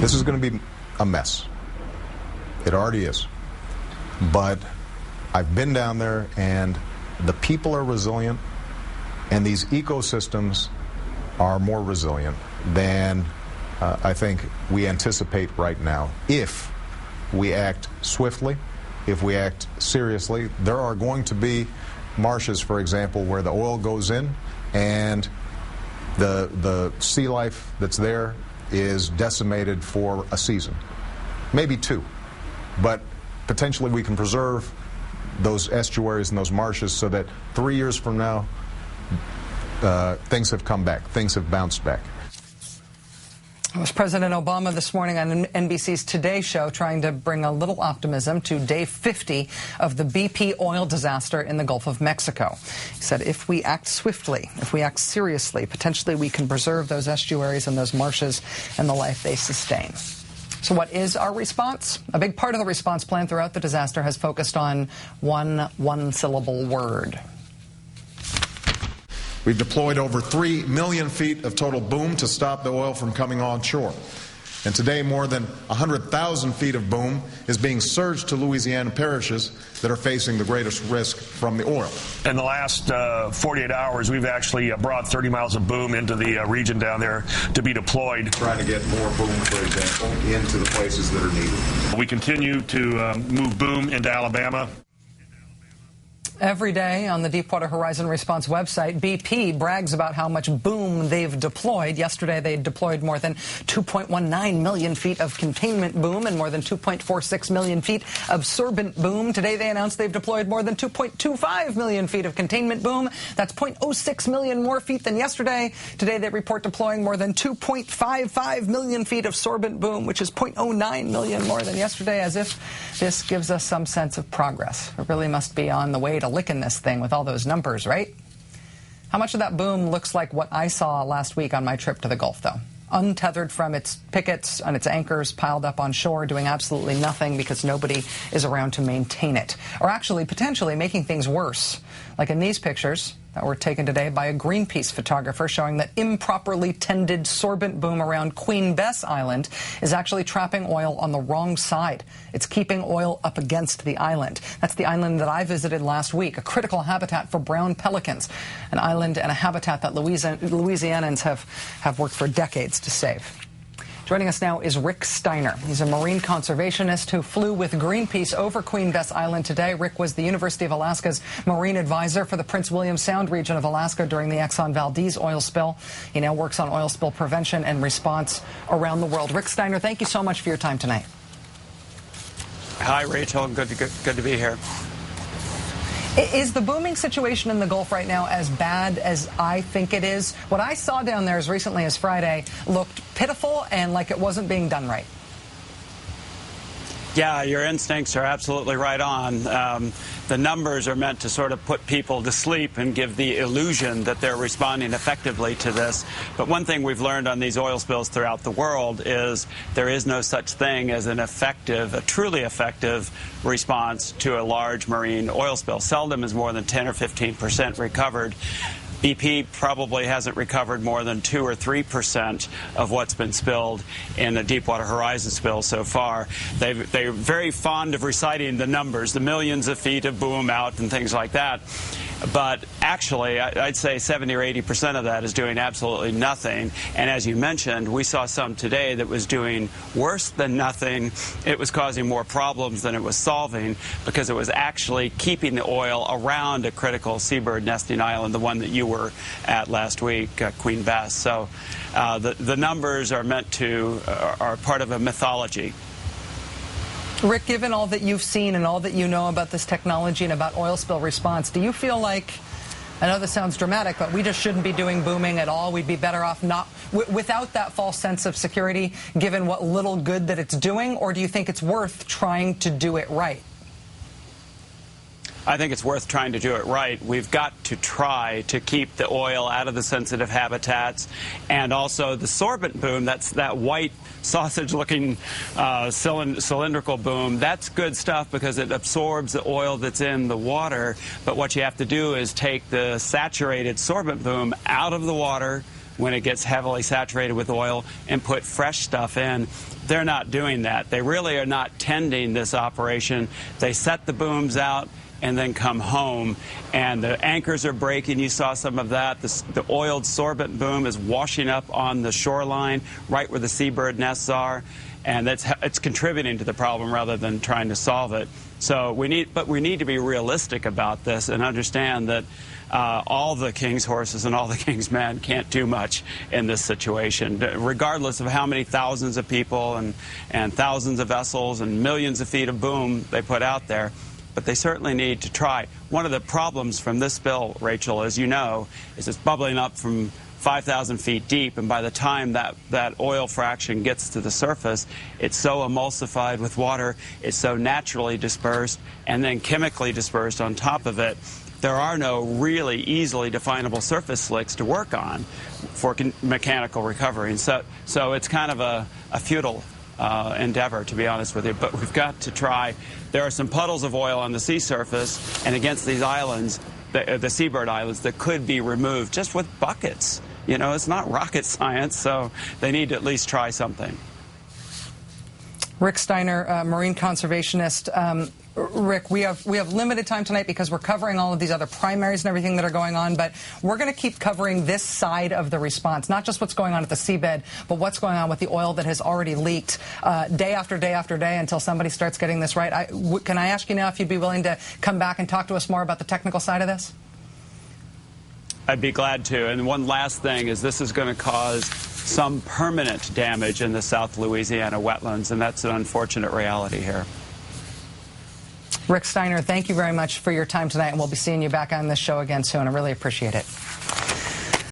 This is going to be a mess. It already is. But I've been down there, and the people are resilient, and these ecosystems are more resilient than I think we anticipate right now. If we act swiftly, if we act seriously, there are going to be marshes, for example, where the oil goes in and the sea life that's there is decimated for a season, maybe two. But potentially we can preserve those estuaries and those marshes so that 3 years from now, things have come back, things have bounced back. It was President Obama this morning on NBC's Today Show trying to bring a little optimism to day 50 of the BP oil disaster in the Gulf of Mexico. He said if we act swiftly, if we act seriously, potentially we can preserve those estuaries and those marshes and the life they sustain. So what is our response? A big part of the response plan throughout the disaster has focused on one-syllable word. We've deployed over 3 million feet of total boom to stop the oil from coming onshore. And today, more than 100,000 feet of boom is being surged to Louisiana parishes that are facing the greatest risk from the oil. In the last 48 hours, we've actually brought 30 miles of boom into the region down there to be deployed. Trying to get more boom, for example, into the places that are needed. We continue to move boom into Alabama. Every day on the Deepwater Horizon Response website, BP brags about how much boom they've deployed. Yesterday, they deployed more than 2.19 million feet of containment boom and more than 2.46 million feet of sorbent boom. Today, they announced they've deployed more than 2.25 million feet of containment boom. That's 0.06 million more feet than yesterday. Today, they report deploying more than 2.55 million feet of sorbent boom, which is 0.09 million more than yesterday, as if this gives us some sense of progress. It really must be on the way to licking this thing with all those numbers, right? How much of that boom looks like what I saw last week on my trip to the Gulf, though? Untethered from its pickets and its anchors, piled up on shore, doing absolutely nothing because nobody is around to maintain it. Or actually, potentially making things worse, like in these pictures that were taken today by a Greenpeace photographer showing that improperly tended sorbent boom around Queen Bess Island is actually trapping oil on the wrong side. It's keeping oil up against the island. That's the island that I visited last week, a critical habitat for brown pelicans, an island and a habitat that Louisianans have worked for decades to save. Joining us now is Rick Steiner. He's a marine conservationist who flew with Greenpeace over Queen Bess Island today. Rick was the University of Alaska's marine advisor for the Prince William Sound region of Alaska during the Exxon Valdez oil spill. He now works on oil spill prevention and response around the world. Rick Steiner, thank you so much for your time tonight. Hi, Rachel. Good to be here. Is the booming situation in the Gulf right now as bad as I think it is? What I saw down there as recently as Friday looked pitiful and like it wasn't being done right. Yeah, your instincts are absolutely right on. The numbers are meant to sort of put people to sleep and give the illusion that they're responding effectively to this. But one thing we've learned on these oil spills throughout the world is there is no such thing as a truly effective response to a large marine oil spill. Seldom is more than 10 or 15% recovered. BP probably hasn't recovered more than 2 or 3% of what's been spilled in the Deepwater Horizon spill so far. They're very fond of reciting the numbers, the millions of feet of boom out and things like that. But actually, I'd say 70 or 80% of that is doing absolutely nothing. And as you mentioned, we saw some today that was doing worse than nothing. It was causing more problems than it was solving because it was actually keeping the oil around a critical seabird nesting island, the one that you were at last week, Queen Bess. So the numbers are are part of a mythology. Rick, given all that you've seen and all that you know about this technology and about oil spill response, do you feel like, I know this sounds dramatic, but we just shouldn't be doing booming at all? We'd be better off not without that false sense of security, given what little good that it's doing? Or do you think it's worth trying to do it right? I think it's worth trying to do it right. We've got to try to keep the oil out of the sensitive habitats, and also the sorbent boom, that's that white sausage-looking cylindrical boom. That's good stuff because it absorbs the oil that's in the water, but what you have to do is take the saturated sorbent boom out of the water, when it gets heavily saturated with oil and put fresh stuff in. They're not doing that. They really are not tending this operation. They set the booms out and then come home, and the anchors are breaking. You saw some of that. The oiled sorbent boom is washing up on the shoreline right where the seabird nests are, and it's contributing to the problem rather than trying to solve it. So we need to be realistic about this and understand that all the king's horses and all the king's men can't do much in this situation, regardless of how many thousands of people and thousands of vessels and millions of feet of boom they put out there. But they certainly need to try. One of the problems from this spill, Rachel, as you know, is it's bubbling up from 5,000 feet deep, and by the time that oil fraction gets to the surface, it's so emulsified with water, it's so naturally dispersed, and then chemically dispersed on top of it. There are no really easily definable surface slicks to work on for mechanical recovery. And so it's kind of a futile endeavor, to be honest with you, but we've got to try. There are some puddles of oil on the sea surface and against these islands, the seabird islands, that could be removed just with buckets. You know, it's not rocket science, so they need to at least try something. Rick Steiner, marine conservationist. Rick, we have limited time tonight because we're covering all of these other primaries and everything that are going on, but we're going to keep covering this side of the response, not just what's going on at the seabed, but what's going on with the oil that has already leaked day after day after day until somebody starts getting this right. Can I ask you now if you'd be willing to come back and talk to us more about the technical side of this? I'd be glad to. And one last thing is this is going to cause some permanent damage in the South Louisiana wetlands, and that's an unfortunate reality here. Rick Steiner, thank you very much for your time tonight, and we'll be seeing you back on this show again soon. I really appreciate it.